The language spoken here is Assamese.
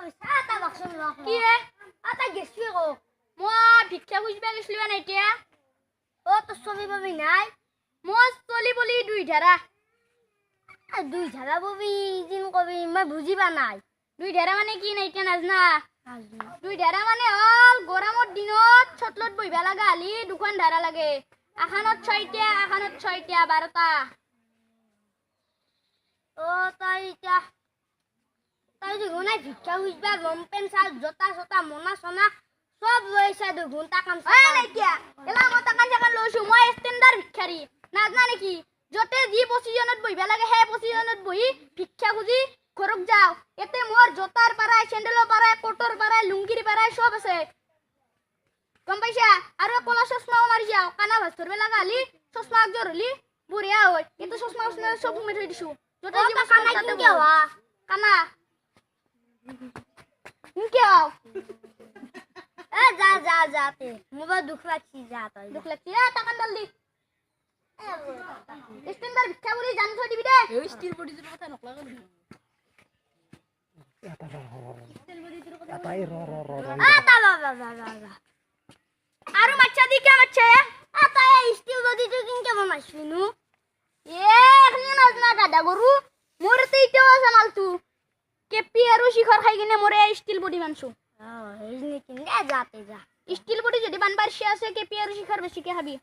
এটা বাকচোন ৰ কি হে এটা গেছবি কো মই ভিক্ষা খুজিবা গৈছিলো না এতিয়া ও তোর ছবি পাবি নাই মই চলি বলি দুই ধাৰা দুই ঝালা ববি জিন কবি মই বুঝিবা নাই দুই ধাৰা মানে কি নাই এতিয়া নাজনা দুই ধাৰা মানে হল গৰমৰ দিনত ছটলত বহিবা লগা হলি দুখন ধাৰা লাগে এখানত 6টা এখানত 6টা 12টা ও তাই এতিয়া তাই দেখুন নাই ভিক্ষা খুঁজবা লম্পেন চাল জোতা চোতা মনা চনা সব লৈছা দেখুন টাকাম এতিয়া এলা মই টাকা জাকা লৈছো মই ষ্টেণ্ডাৰ ভিক্ষাৰী নাজনা নেকি যতে যি পজিশনত বহিবা লাগে সেই পজিশনত বহি ভিক্ষা খুজি ঘৰক যাও এতে মোৰ জোতাৰ পাৰাই চেন্ডেলৰ পাৰাই কোটৰ পাৰাই লুংগিৰ পাৰাই সব আছে গম পাইছা আৰু কলা চশমাও মাৰি যাও কানা ভাত ধৰবে লাগা হলি চশমা একযোৰ হলি বঢ়িয়া হয় কিন্তু চশমা সব ঘুমাই থৈ দিছো যতে যি কানা কিনকে হওয়া কানা কিয় এ যা যা যাতে মোবাইল দুখ লাগছি যা তই দুখ লাগছি টাকা ডাল দি ষ্টেণ্ডাৰ ভিক্ষা বুলি জানি থৈ দিবি দে এই ষ্টিল বডিটোৰ কথা নকলাগে তা বাবা আৰু মাচ্ছা দি কে মাচ্ছা তাই স্টিল বডিটো কিনকে বনাইছিলি নু এখনি নাজনা গাদা গৰু মোৰ তেইটো আছে মালটো কেপি আৰু শিখৰ খাই কিনে মোৰ ষ্টিল বডি মানছো হেৰি কিনে যাতে যা ষ্টিল বডি যদি বানবাৰ আছে কেপি আৰু শিখৰ বেছিকে খাবি